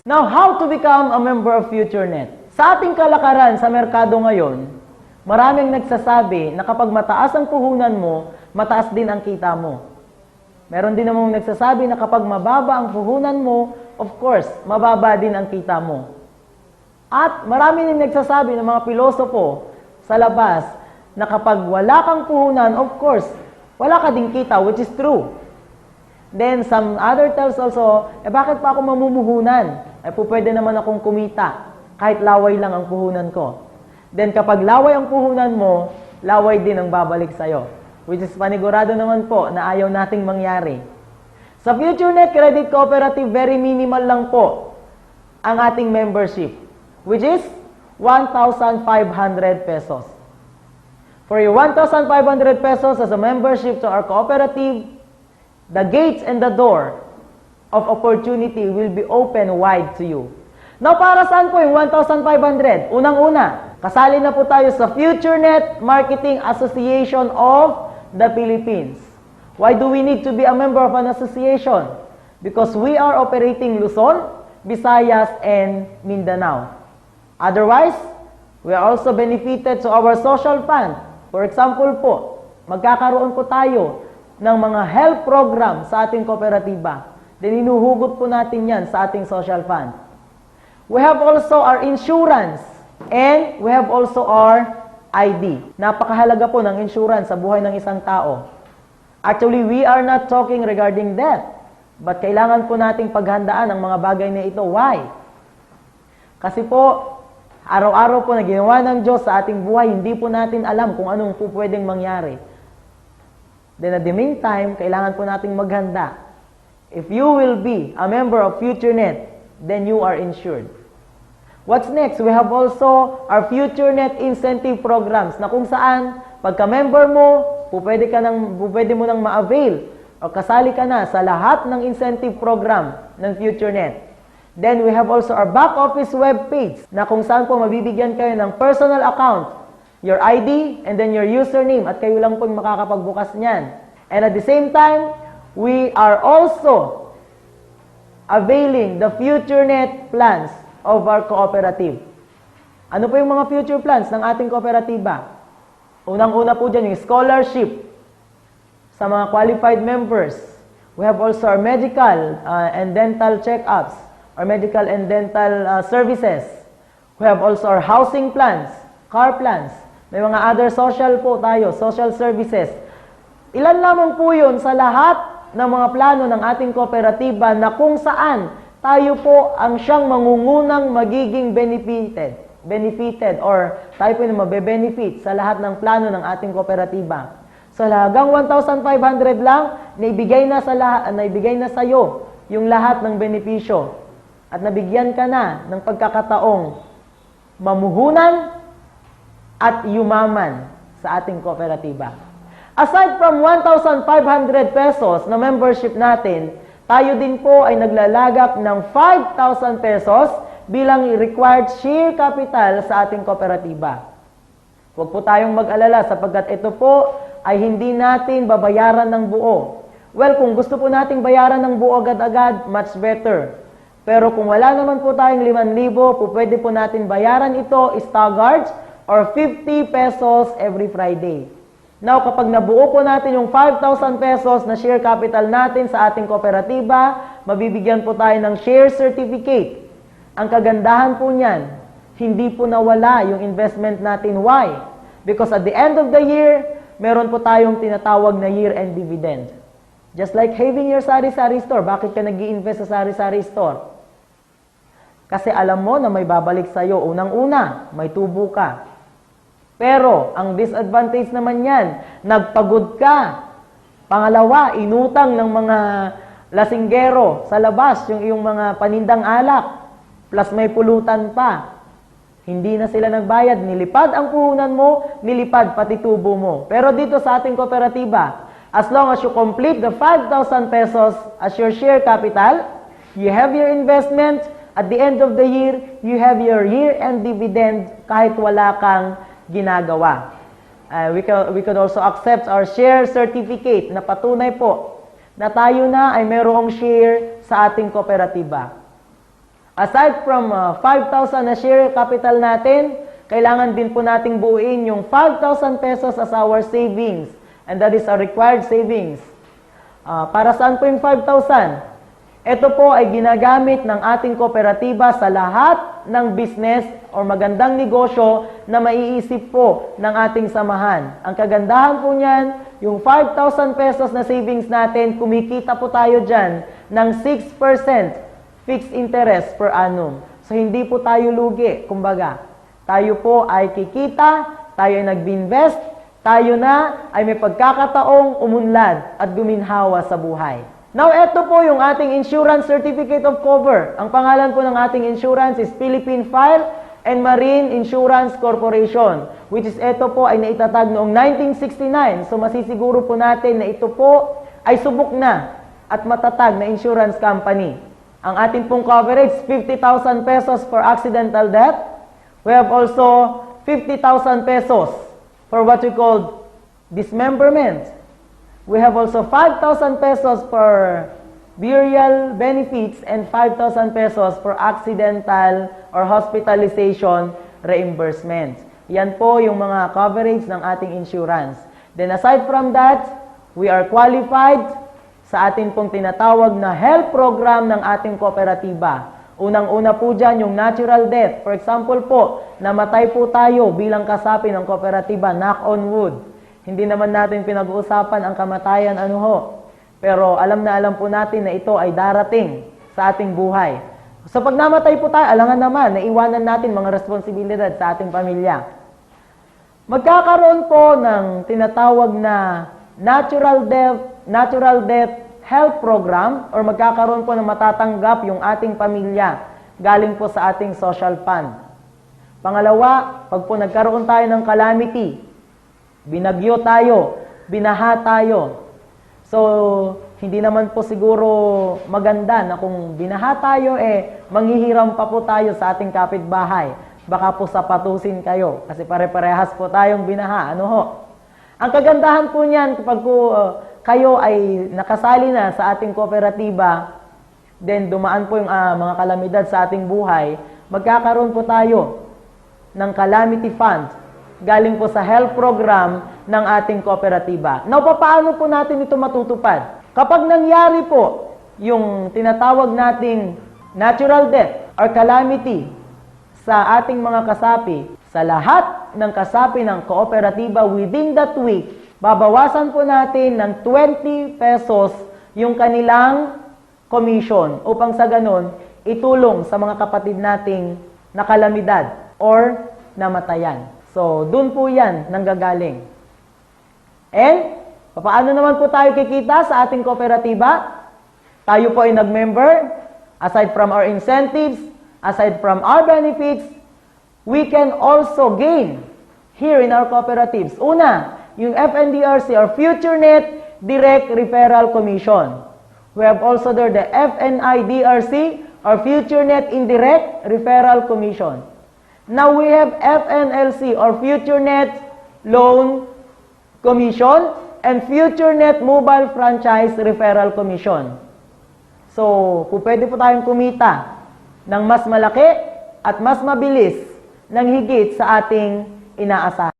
Now, how to become a member of FutureNet? Sa ating kalakaran sa merkado ngayon, maraming nagsasabi na kapag mataas ang puhunan mo, mataas din ang kita mo. Meron din namang nagsasabi na kapag mababa ang puhunan mo, of course, mababa din ang kita mo. At marami din nagsasabi ng mga pilosopo sa labas na kapag wala kang puhunan, of course, wala ka din kita, which is true. Then, some other tells also, bakit pa ako mamumuhunan? Pwede naman akong kumita, kahit laway lang ang puhunan ko. Then, kapag laway ang puhunan mo, laway din ang babalik sa'yo. Which is panigurado naman po na ayaw nating mangyari. Sa FutureNet Credit Cooperative, very minimal lang po ang ating membership, which is 1,500 pesos. For your 1,500 pesos as a membership to our cooperative, the gates and the door of opportunity will be open wide to you. Now, para saan po yung 1,500? Unang-una, kasali na po tayo sa FutureNet Marketing Association of the Philippines. Why do we need to be a member of an association? Because we are operating Luzon, Visayas, and Mindanao. Otherwise, we are also benefited to our social fund. For example po, magkakaroon po tayo ng mga health program sa ating kooperatiba. Then inuhugot po natin yan sa ating social fund. We have also our insurance and we have also our ID. Napakahalaga po ng insurance sa buhay ng isang tao. Actually, we are not talking regarding death. But kailangan po nating paghandaan ang mga bagay na ito. Why? Kasi po, araw-araw po na ginawa ng Diyos sa ating buhay, hindi po natin alam kung anong po pwedeng mangyari. Then at the meantime, kailangan po nating maghanda. If you will be a member of FutureNet, then you are insured. What's next? We have also our FutureNet incentive programs na kung saan, pagka-member mo, pwede mo nang ma-avail o kasali ka na sa lahat ng incentive program ng FutureNet. Then we have also our back office web page na kung saan po mabibigyan kayo ng personal account, your ID, and then your username at kayo lang po makakapagbukas niyan. And at the same time, we are also availing the FutureNet plans of our cooperative. Ano po yung mga future plans ng ating kooperatiba? Unang-una po dyan yung scholarship sa mga qualified members. We have also our medical and dental check-ups, our medical and dental services. We have also our housing plans, car plans. May mga other social po tayo, social services. Ilan lamang po yun sa lahat ng mga plano ng ating kooperatiba na kung saan tayo po ang siyang mangungunang magiging benefited or tayo po yung mabe-benefit sa lahat ng plano ng ating kooperatiba. So halagang 1,500 lang, naibigay na sa iyo yung lahat ng benepisyo at nabigyan ka na ng pagkakataong mamuhunan at yumaman sa ating kooperatiba. Aside from 1,500 pesos na membership natin, tayo din po ay naglalagak ng 5,000 pesos bilang required share capital sa ating kooperatiba. Huwag po tayong mag-alala sapagkat ito po ay hindi natin babayaran ng buo. Well, kung gusto po nating bayaran ng buo agad-agad, much better. Pero kung wala naman po tayong 5,000, po pwede po natin bayaran ito staggered or 50 pesos every Friday. Now, kapag nabuo po natin yung 5,000 pesos na share capital natin sa ating kooperatiba, mabibigyan po tayo ng share certificate. Ang kagandahan po niyan, hindi po nawala yung investment natin. Why? Because at the end of the year, meron po tayong tinatawag na year-end dividend. Just like having your sari-sari store. Bakit ka nag-i-invest sa sari-sari store? Kasi alam mo na may babalik sa'yo. Unang-una, may tubo ka. Pero, ang disadvantage naman yan, nagpagod ka. Pangalawa, inutang ng mga lasinggero sa labas, yung iyong mga panindang alak. Plus may pulutan pa. Hindi na sila nagbayad. Nilipad ang puhunan mo, nilipad pati tubo mo. Pero dito sa ating kooperatiba, as long as you complete the 5,000 pesos as your share capital, you have your investment, at the end of the year, you have your year-end dividend kahit wala kang ginagawa. We could also accept our share certificate na patunay po na tayo na ay mayroong share sa ating kooperatiba. Aside from 5,000 na share capital natin, kailangan din po nating buuin yung 5,000 pesos as our savings. And that is our required savings. Para saan po yung 5,000? Ito po ay ginagamit ng ating kooperatiba sa lahat ng business o magandang negosyo na maiisip po ng ating samahan. Ang kagandahan po niyan, yung 5,000 pesos na savings natin, kumikita po tayo dyan ng 6% fixed interest per annum. So, hindi po tayo lugi, kumbaga. Tayo po ay kikita, tayo ay nag-invest, tayo na ay may pagkakataong umunlad at guminhawa sa buhay. Now, ito po yung ating Insurance Certificate of Cover. Ang pangalan po ng ating insurance is Philippine Fire and Marine Insurance Corporation, which is ito po ay naitatag noong 1969. So, masisiguro po natin na ito po ay subok na at matatag na insurance company. Ang ating pong coverage, 50,000 pesos for accidental death. We have also 50,000 pesos for what we call dismemberment. We have also 5,000 pesos for burial benefits and 5,000 pesos for accidental or hospitalization reimbursement. Yan po yung mga coverage ng ating insurance. Then aside from that, we are qualified sa ating pong tinatawag na health program ng ating kooperatiba. Unang-una po dyan yung natural death. For example po, namatay po tayo bilang kasapi ng kooperatiba, knock on wood. Hindi naman natin pinag-uusapan ang kamatayan, ano ho. Pero alam na alam po natin na ito ay darating sa ating buhay. So pag namatay po tayo, alangan naman, naiwanan natin mga responsibilidad sa ating pamilya. Magkakaroon po ng tinatawag na natural death health program or magkakaroon po ng matatanggap yung ating pamilya galing po sa ating social fund. Pangalawa, pag po nagkaroon tayo ng calamity, binagyo tayo, binaha tayo. So, hindi naman po siguro maganda na kung binaha tayo, manghihiram pa po tayo sa ating kapitbahay. Baka po sapatusin kayo kasi pare-parehas po tayong binaha. Ano ho? Ang kagandahan po niyan kapag kayo ay nakasali na sa ating kooperatiba, then dumaan po yung mga kalamidad sa ating buhay, magkakaroon po tayo ng calamity fund galing po sa health program ng ating kooperatiba. Now, paano po natin ito matutupad? Kapag nangyari po yung tinatawag nating natural death or calamity sa ating mga kasapi, sa lahat ng kasapi ng kooperatiba within that week, babawasan po natin ng 20 pesos yung kanilang commission upang sa ganon, itulong sa mga kapatid nating nakalamidad or namatayan. So, dun po yan nanggagaling. And, paano naman po tayo kikita sa ating kooperatiba? Tayo po ay nag-member. Aside from our incentives, aside from our benefits, we can also gain here in our cooperatives. Una, yung FNDRC or FutureNet Direct Referral Commission. We have also there the FNIDRC or FutureNet Indirect Referral Commission. Now we have FNLC or FutureNet Loan Commission and FutureNet Mobile Franchise Referral Commission. So, kung pwede po tayong kumita ng mas malaki at mas mabilis ng higit sa ating inaasahan.